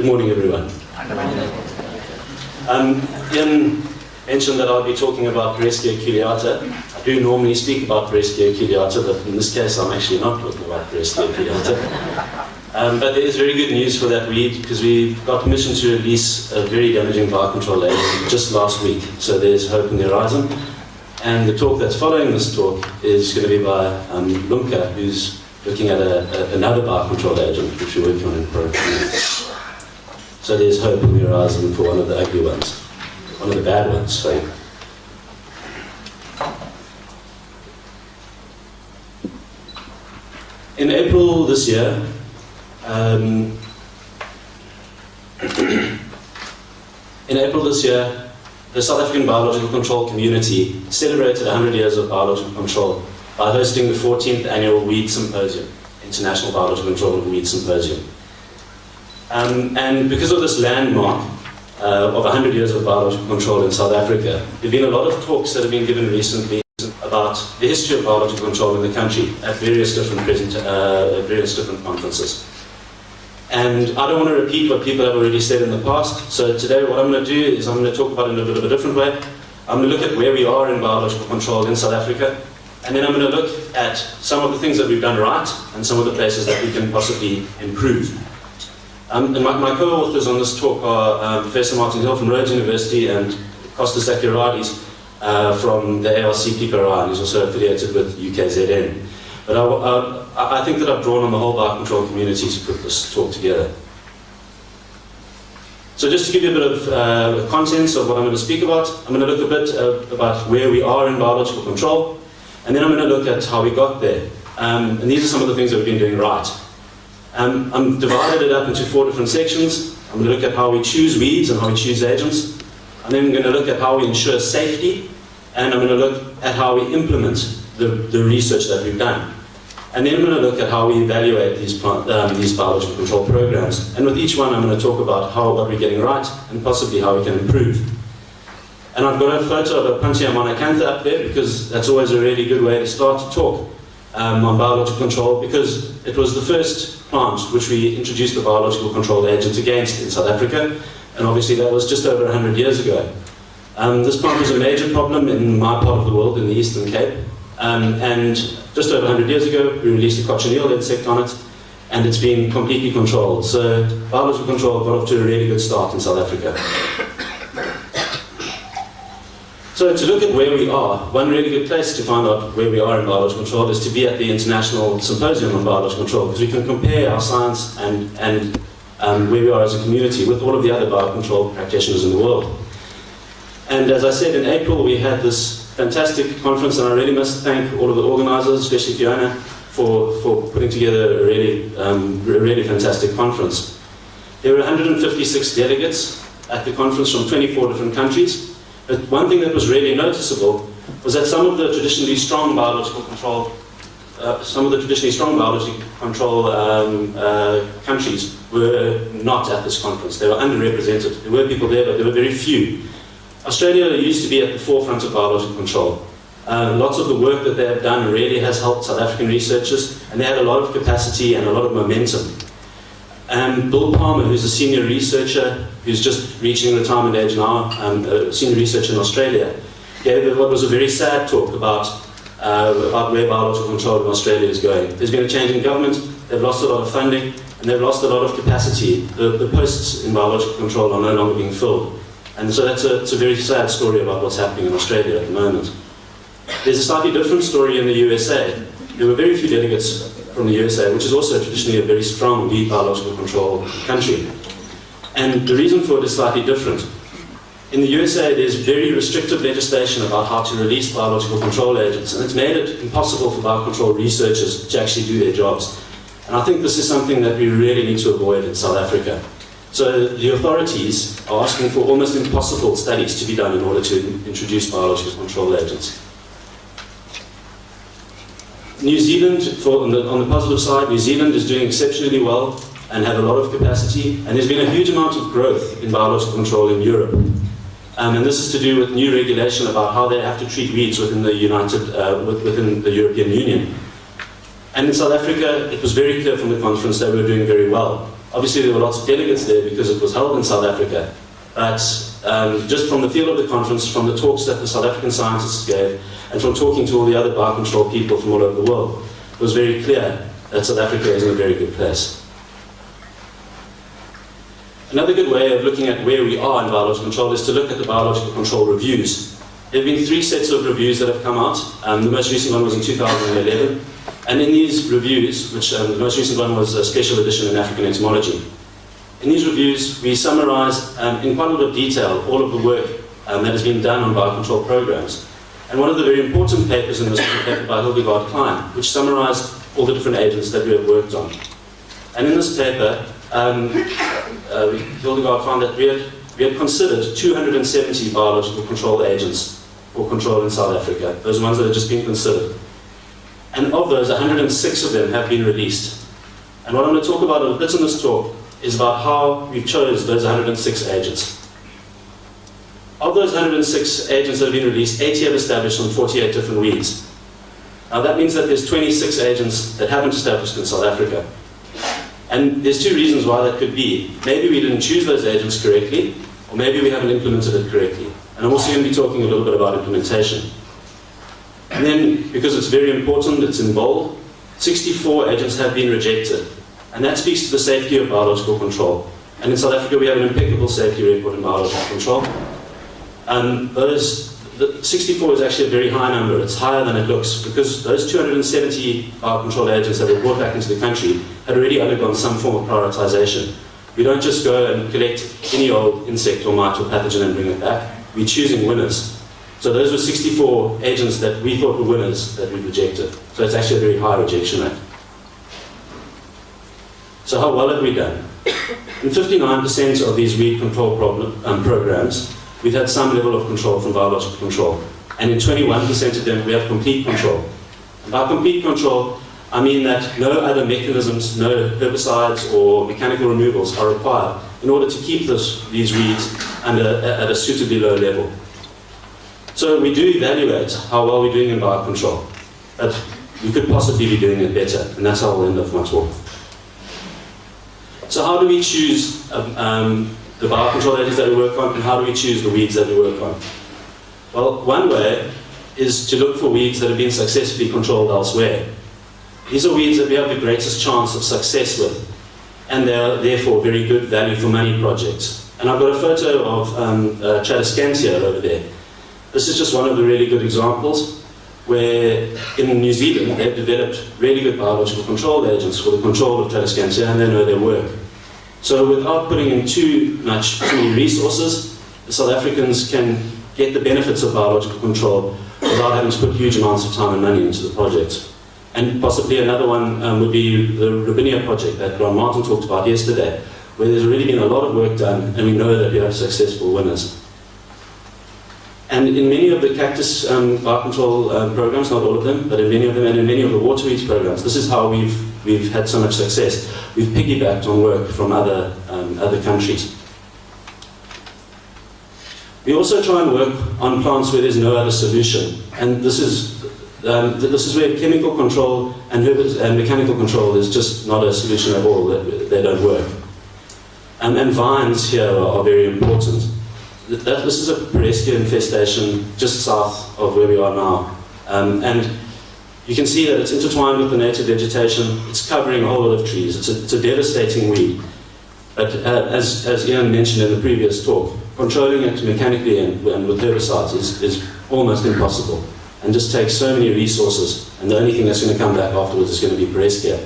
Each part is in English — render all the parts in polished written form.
Good morning, everyone. Iain mentioned that I'll be talking about Breschia culeata. I do normally speak about Breschia culeata, but in this case I'm actually not talking about Breschia culeata. But there is very good news for that weed, because we got permission to release a very damaging biocontrol agent just last week. So there's hope in the horizon. And the talk that's following this talk is going to be by Lunka, who's looking at another biocontrol agent, which we're working on in program. So there's hope in the horizon for one of the ugly ones. One of the bad ones, sorry. In April this year, the South African biological control community celebrated 100 years of biological control by hosting the 14th annual Weed Symposium, International Biological Control and Weed Symposium. And because of this landmark of 100 years of biological control in South Africa, there have been a lot of talks that have been given recently about the history of biological control in the country at various different conferences. And I don't want to repeat what people have already said in the past, so today what I'm going to do is I'm going to talk about it in a bit of a different way. I'm going to look at where we are in biological control in South Africa, and then I'm going to look at some of the things that we've done right and some of the places that we can possibly improve. And my co-authors on this talk are Professor Martin Hill from Rhodes University and Kostas Zakiradis from the ARC PPRI, who's also affiliated with UKZN. But I think that I've drawn on the whole biocontrol community to put this talk together. So just to give you a bit of contents of what I'm going to speak about, I'm going to look a bit about where we are in biological control, and then I'm going to look at how we got there. And these are some of the things that we've been doing right. I'm divided it up into 4 different sections. I'm going to look at how we choose weeds and how we choose agents. And then I'm going to look at how we ensure safety, and I'm going to look at how we implement the research that we've done. And then I'm going to look at how we evaluate these biological control programs. And with each one, I'm going to talk about what we're getting right and possibly how we can improve. And I've got a photo of a Puntia monacantha up there, because that's always a really good way to start to talk on biological control, because it was the first plant which we introduced the biological control agent against in South Africa, and obviously that was just over 100 years ago. This plant was a major problem in my part of the world, in the Eastern Cape, and just over 100 years ago we released a cochineal insect on it, and it's been completely controlled. So biological control got off to a really good start in South Africa. So to look at where we are, one really good place to find out where we are in biological control is to be at the International Symposium on Biological Control, because we can compare our science and where we are as a community with all of the other biocontrol practitioners in the world. And as I said, in April we had this fantastic conference, and I really must thank all of the organisers, especially Fiona, for putting together a really fantastic conference. There were 156 delegates at the conference from 24 different countries. But one thing that was really noticeable was that some of the traditionally strong biological control countries were not at this conference. They were underrepresented. There were people there, but there were very few. Australia used to be at the forefront of biological control. Lots of the work that they have done really has helped South African researchers, and they had a lot of capacity and a lot of momentum. Bill Palmer, who's a senior researcher, who's just reaching retirement age now, a senior researcher in Australia, gave what was a very sad talk about where biological control in Australia is going. There's been a change in government, they've lost a lot of funding, and they've lost a lot of capacity. The posts in biological control are no longer being filled. And so it's a very sad story about what's happening in Australia at the moment. There's a slightly different story in the USA. There were very few delegates from the USA, which is also traditionally a very strong lead biological control country. And the reason for it is slightly different. In the USA, there's very restrictive legislation about how to release biological control agents, and it's made it impossible for biocontrol researchers to actually do their jobs. And I think this is something that we really need to avoid in South Africa. So the authorities are asking for almost impossible studies to be done in order to introduce biological control agents. New Zealand, on the positive side, New Zealand is doing exceptionally well and have a lot of capacity, and there's been a huge amount of growth in biological control in Europe. And this is to do with new regulation about how they have to treat weeds within the European Union. And in South Africa, it was very clear from the conference that we were doing very well. Obviously, there were lots of delegates there because it was held in South Africa. But just from the feel of the conference, from the talks that the South African scientists gave, and from talking to all the other biocontrol people from all over the world, it was very clear that South Africa is in a very good place. Another good way of looking at where we are in biological control is to look at the biological control reviews. There have been 3 sets of reviews that have come out. The most recent one was in 2011. And in these reviews, which the most recent one was a special edition in African entomology, in these reviews we summarise in quite a lot of detail all of the work that has been done on biocontrol programs. And one of the very important papers in this was a paper by Hildegard Klein, which summarised all the different agents that we have worked on. And in this paper, Hildegard found that we had considered 270 biological control agents for control in South Africa, those ones that had just been considered. And of those, 106 of them have been released. And what I'm going to talk about a bit in this talk is about how we chose those 106 agents. Of those 106 agents that have been released, 80 have established on 48 different weeds. Now that means that there's 26 agents that haven't established in South Africa. And there's 2 reasons why that could be. Maybe we didn't choose those agents correctly, or maybe we haven't implemented it correctly. And I'm also going to be talking a little bit about implementation. And then, because it's very important, it's in bold, 64 agents have been rejected. And that speaks to the safety of biological control. And in South Africa, we have an impeccable safety record in biological control. The 64 is actually a very high number. It's higher than it looks, because those 270 biocontrol agents that were brought back into the country had already undergone some form of prioritization. We don't just go and collect any old insect or mite or pathogen and bring it back. We're choosing winners. So those were 64 agents that we thought were winners that we rejected. So it's actually a very high rejection rate. So how well have we done? In 59% of these weed control programs, we've had some level of control from biological control. And in 21% of them, we have complete control. And by complete control, I mean that no other mechanisms, no herbicides or mechanical removals are required in order to keep these weeds at a suitably low level. So we do evaluate how well we're doing in biocontrol, but we could possibly be doing it better, and that's how I'll end off my talk. So how do we choose the biocontrol agents that we work on, and how do we choose the weeds that we work on? Well, one way is to look for weeds that have been successfully controlled elsewhere. These are weeds that we have the greatest chance of success with, and they are therefore very good value for money projects. And I've got a photo of Tradescantia over there. This is just one of the really good examples where in New Zealand they've developed really good biological control agents for the control of Tradescantia, and they know their work. So without putting in too many resources, the South Africans can get the benefits of biological control without having to put huge amounts of time and money into the project. And possibly another one would be the Robinia project that Grant Martin talked about yesterday, where there's already been a lot of work done, and we know that we have successful winners. And in many of the cactus biocontrol programs, not all of them, but in many of them, and in many of the water weeds programs, this is how we've had so much success. We've piggybacked on work from other countries. We also try and work on plants where there's no other solution, and this is where chemical control and mechanical control is just not a solution at all. They don't work. And vines here are very important. This is a Pereskia infestation just south of where we are now. And you can see that it's intertwined with the native vegetation. It's covering a whole lot of trees. It's a devastating weed. But as Iain mentioned in the previous talk, controlling it mechanically and with herbicides is almost impossible, and just takes so many resources, and the only thing that's going to come back afterwards is going to be Pereskia.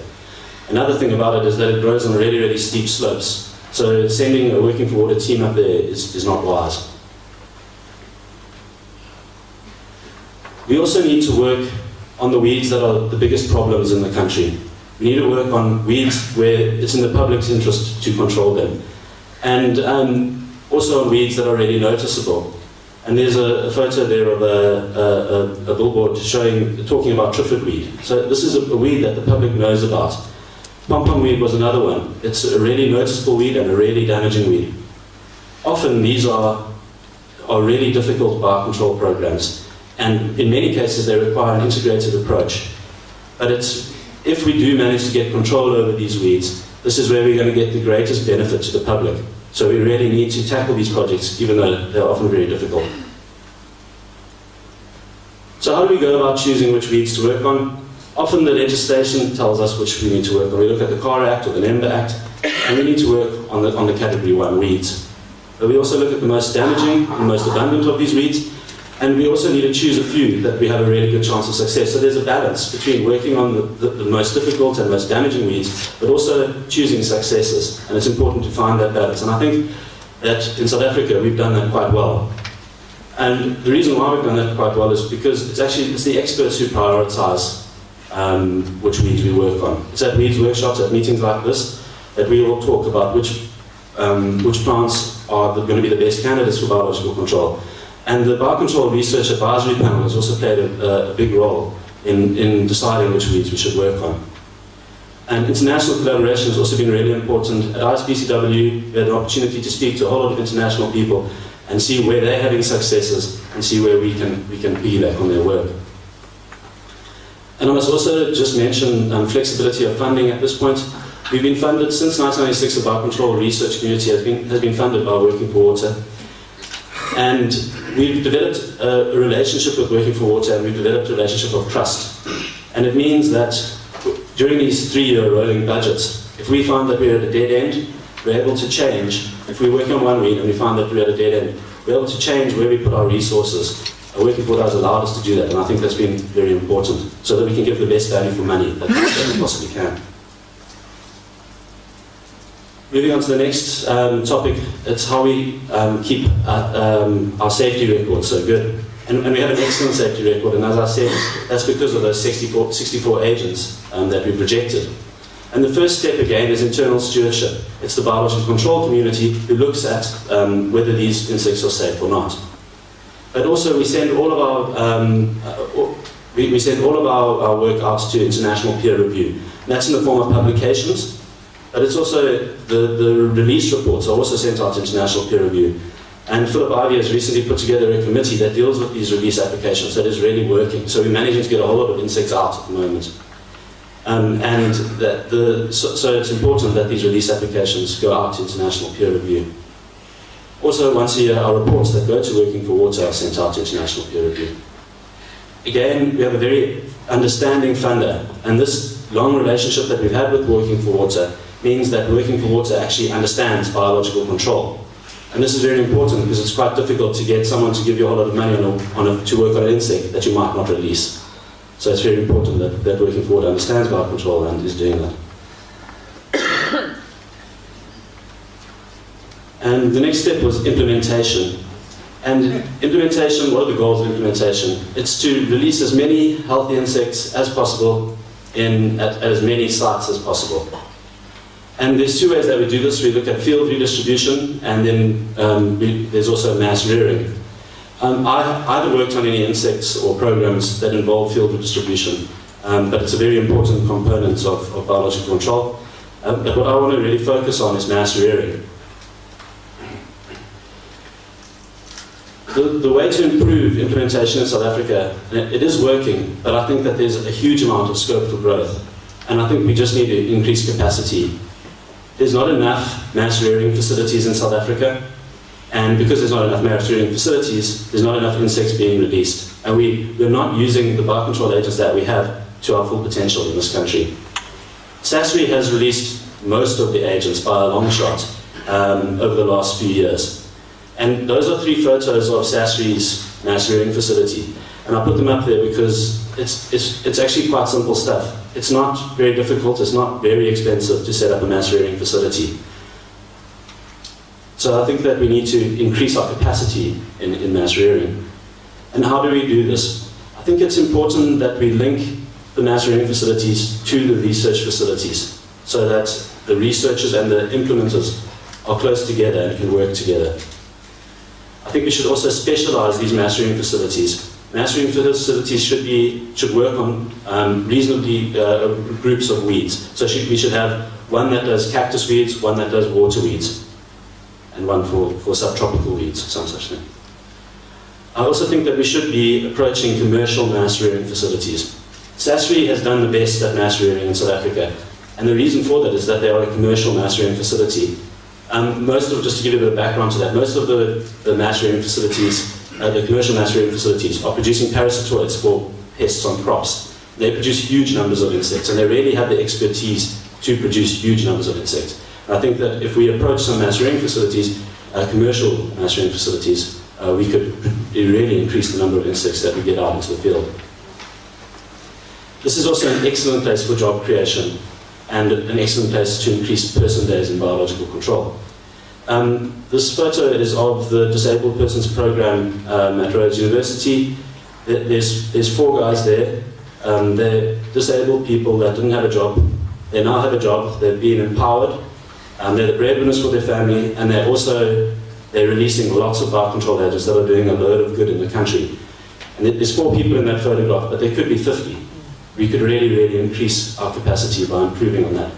Another thing about it is that it grows on really, really steep slopes. So sending a working for water team up there is not wise. We also need to work on the weeds that are the biggest problems in the country. We need to work on weeds where it's in the public's interest to control them. And also on weeds that are really noticeable. And there's a photo there of a billboard talking about triffid weed. So this is a weed that the public knows about. Pom-pom weed was another one. It's a really noticeable weed and a really damaging weed. Often these are really difficult biocontrol programs, and in many cases they require an integrated approach. But if we do manage to get control over these weeds, this is where we're going to get the greatest benefit to the public. So we really need to tackle these projects, even though they're often very difficult. So how do we go about choosing which weeds to work on? Often the legislation tells us which we need to work on. We look at the CAR Act or the NEMBA Act, and we need to work on the Category 1 weeds. But we also look at the most damaging and most abundant of these weeds, and we also need to choose a few that we have a really good chance of success. So there's a balance between working on the most difficult and most damaging weeds, but also choosing successes, and it's important to find that balance. And I think that in South Africa we've done that quite well. And the reason why we've done that quite well is because it's the experts who prioritise which weeds we work on. It's at weeds workshops, at meetings like this, that we all talk about which plants are going to be the best candidates for biological control. And the Biocontrol Research Advisory Panel has also played a big role in deciding which weeds we should work on. And international collaboration has also been really important. At ISPCW, we had an opportunity to speak to a whole lot of international people and see where they're having successes and see where we can piggyback on their work. And I must also just mention flexibility of funding at this point. We've been funded since 1996. The Biocontrol research community has been funded by Working for Water. And we've developed a relationship with Working for Water, and we've developed a relationship of trust. And it means that during these 3-year rolling budgets, if we find that we're at a dead end, we're able to change. If we're working on one weed and we find that we're at a dead end, we're able to change where we put our resources. Working for Water has allowed us to do that, and I think that's been very important, so that we can give the best value for money that we possibly can. Moving on to the next topic, it's how we keep our safety record so good. And we have an excellent safety record, and as I said, that's because of those 64 agents that we projected. And the first step, again, is internal stewardship. It's the biological control community who looks at whether these insects are safe or not. But also, we send all of our work out to international peer review. And that's in the form of publications, but it's also the release reports are also sent out to international peer review. And Philip Ivey has recently put together a committee that deals with these release applications that is really working. So we're managing to get a whole lot of insects out at the moment. So it's important that these release applications go out to international peer review. Also, once a year, our reports that go to Working for Water are sent out to international peer review. Again, we have a very understanding funder, and this long relationship that we've had with Working for Water means that Working for Water actually understands biological control. And this is very important because it's quite difficult to get someone to give you a whole lot of money to work on an insect that you might not release. So it's very important that Working for Water understands biocontrol and is doing that. And the next step was implementation. And implementation, what are the goals of implementation? It's to release as many healthy insects as possible at as many sites as possible. And there's two ways that we do this. We look at field redistribution, and then there's also mass rearing. I haven't worked on any insects or programs that involve field redistribution, but it's a very important component of biological control. But what I want to really focus on is mass rearing. The way to improve implementation in South Africa, it is working, but I think that there's a huge amount of scope for growth. And I think we just need to increase capacity. There's not enough mass rearing facilities in South Africa, and because there's not enough mass rearing facilities, there's not enough insects being released. And we're not using the biocontrol agents that we have to our full potential in this country. SASRI has released most of the agents by a long shot over the last few years. And those are 3 photos of SASRI's mass rearing facility. And I put them up there because it's actually quite simple stuff. It's not very difficult, it's not very expensive to set up a mass rearing facility. So I think that we need to increase our capacity in mass rearing. And how do we do this? I think it's important that we link the mass rearing facilities to the research facilities so that the researchers and the implementers are close together and can work together. I think we should also specialize these mass rearing facilities. Mass rearing facilities should work on reasonably groups of weeds. So we should have one that does cactus weeds, one that does water weeds, and one for subtropical weeds, some such thing. I also think that we should be approaching commercial mass rearing facilities. SASRI has done the best at mass rearing in South Africa, And the reason for that is that they are a commercial mass rearing facility. Just to give you a bit of background to that, most of the mass rearing facilities, the commercial mass rearing facilities, are producing parasitoids for pests on crops. They produce huge numbers of insects, and they really have the expertise to produce huge numbers of insects. And I think that if we approach some mass rearing facilities, commercial mass rearing facilities, we could really increase the number of insects that we get out into the field. This is also an excellent place for job creation and an excellent place to increase person days in biological control. This photo is of the Disabled Persons Program at Rhodes University. There's 4 guys there. They're disabled people that didn't have a job. They now have a job. They've been empowered. They're the breadwinners for their family, and they're releasing lots of biocontrol agents that are doing a load of good in the country. And there's 4 people in that photograph, but there could be 50. We could really, really increase our capacity by improving on that.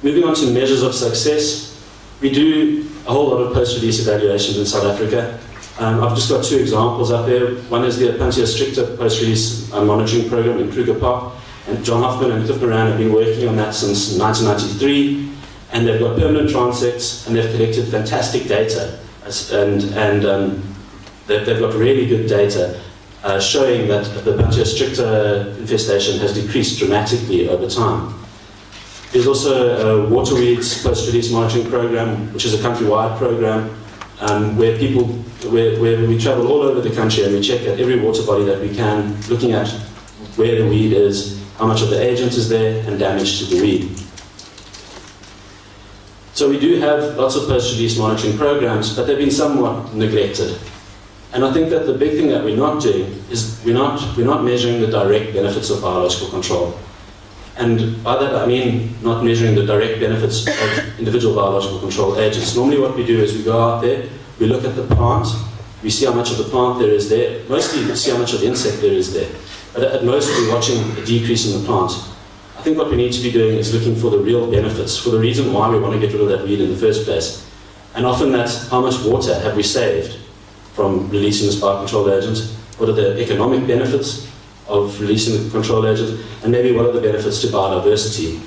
Moving on to measures of success, we do a whole lot of post-release evaluations in South Africa. I've just got 2 examples up there. One is the Apuntia Stricta post-release monitoring program in Kruger Park. And John Hoffman and Cliff Moran have been working on that since 1993. And they've got permanent transects, and they've collected fantastic data. They've got really good data showing that the Apuntia Stricta infestation has decreased dramatically over time. There's also a water weeds post-release monitoring program, which is a countrywide program, where we travel all over the country and we check at every water body that we can, looking at where the weed is, how much of the agent is there, and damage to the weed. So we do have lots of post-release monitoring programs, but they've been somewhat neglected. And I think that the big thing that we're not doing is we're not measuring the direct benefits of biological control. And by that I mean not measuring the direct benefits of individual biological control agents. Normally what we do is we go out there, we look at the plant, we see how much of the plant there is there, mostly we see how much of the insect there is there. But at most we're watching a decrease in the plant. I think what we need to be doing is looking for the real benefits, for the reason why we want to get rid of that weed in the first place. And often that's how much water have we saved from releasing this biocontrol agent, what are the economic benefits of releasing the control agent, and maybe what are the benefits to biodiversity.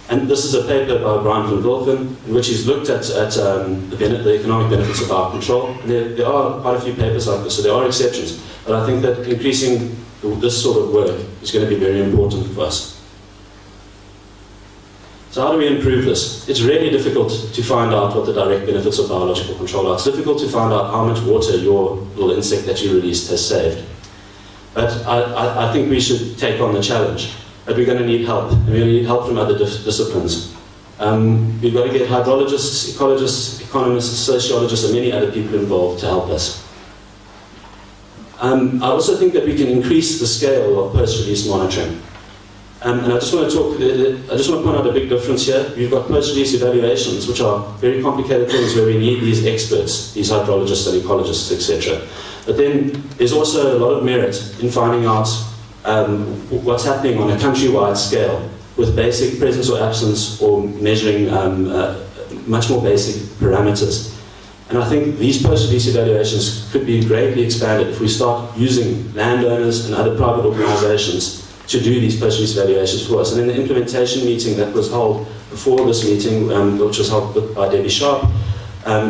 And this is a paper by Brian van Wilken, in which he's looked at the economic benefits of biocontrol. And there are quite a few papers like this, so there are exceptions. But I think that increasing this sort of work is going to be very important for us. So how do we improve this? It's really difficult to find out what the direct benefits of biological control are. It's difficult to find out how much water your little insect that you released has saved. But I think we should take on the challenge. But we're going to need help, and we're going to need help from other disciplines. We've got to get hydrologists, ecologists, economists, sociologists, and many other people involved to help us. I also think that we can increase the scale of post-release monitoring. And I just want to point out a big difference here. We've got post-release evaluations, which are very complicated things where we need these experts, these hydrologists and ecologists, etc. But then there's also a lot of merit in finding out what's happening on a countrywide scale with basic presence or absence, or measuring much more basic parameters. And I think these post-release evaluations could be greatly expanded if we start using landowners and other private organizations to do these post-release evaluations for us. And in the implementation meeting that was held before this meeting, which was held by Debbie Sharp,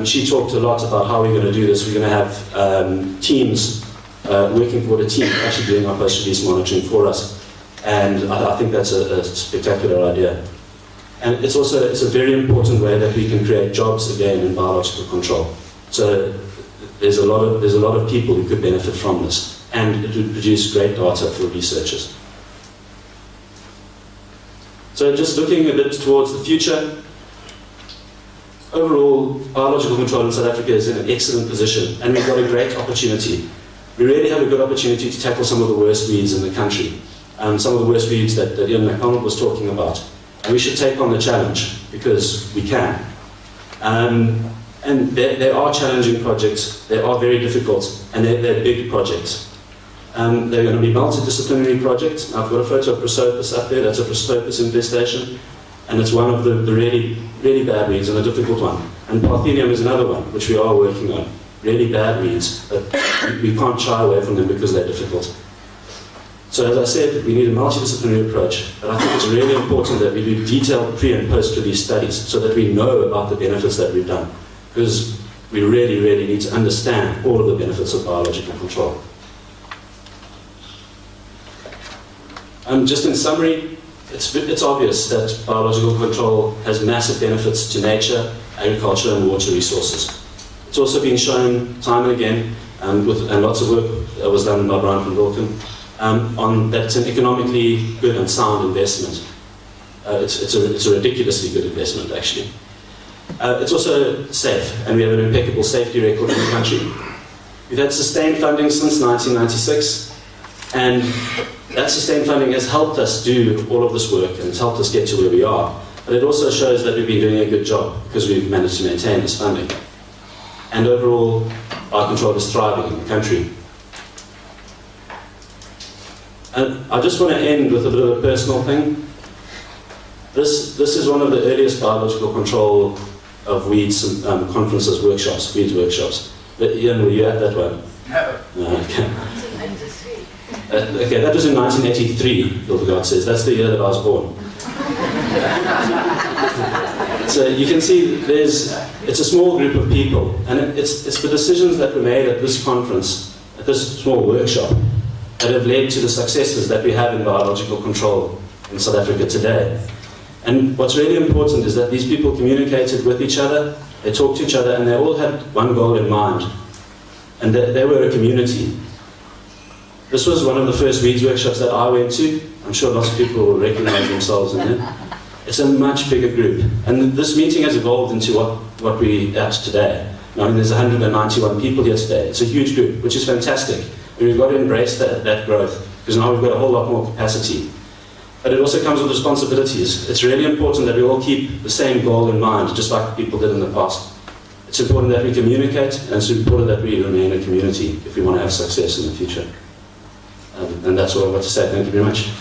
she talked a lot about how we're going to do this. We're going to have teams working for the team actually doing our post-release monitoring for us. And I think that's a spectacular idea. And it's a very important way that we can create jobs again in biological control. So there's a lot of people who could benefit from this, and it would produce great data for researchers. So just looking a bit towards the future, overall biological control in South Africa is in an excellent position, and we've got a great opportunity. We really have a good opportunity to tackle some of the worst weeds in the country, some of the worst weeds that Iain McDonald was talking about. And we should take on the challenge, because we can. And there are challenging projects, they are very difficult, and they're big projects. They're going to be multidisciplinary projects. I've got a photo of Prosopis up there, that's a Prosopis infestation, and it's one of the really, really bad weeds and a difficult one. And Parthenium is another one, which we are working on. Really bad weeds, but we can't shy away from them because they're difficult. So as I said, we need a multidisciplinary approach, but I think it's really important that we do detailed pre- and post-release studies so that we know about the benefits that we've done, because we really, really need to understand all of the benefits of biological control. Just in summary, it's obvious that biological control has massive benefits to nature, agriculture and water resources. It's also been shown time and again, and lots of work was done by Brian van Wilken, on that it's an economically good and sound investment. It's a ridiculously good investment, actually. It's also safe, and we have an impeccable safety record in the country. We've had sustained funding since 1996, and that sustained funding has helped us do all of this work, and it's helped us get to where we are. But it also shows that we've been doing a good job, because we've managed to maintain this funding. And overall, Biocontrol is thriving in the country. And I just want to end with a bit of a personal thing. This is one of the earliest biological control of weeds conferences, workshops, weeds workshops. But Iain, were you at that one? No. Okay. Okay, that was in 1983, Hildegard says. That's the year that I was born. So you can see it's a small group of people, and it's the decisions that were made at this conference, at this small workshop, that have led to the successes that we have in biological control in South Africa today. And what's really important is that these people communicated with each other, they talked to each other, and they all had one goal in mind. And they were a community. This was one of the first weeds workshops that I went to. I'm sure lots of people will recognize themselves in it. It's a much bigger group. And this meeting has evolved into what we're at today. I mean, there's 191 people here today. It's a huge group, which is fantastic. And we've got to embrace that growth, because now we've got a whole lot more capacity. But it also comes with responsibilities. It's really important that we all keep the same goal in mind, just like people did in the past. It's important that we communicate, and it's important that we remain a community if we want to have success in the future. And that's all I've got to say. Thank you very much.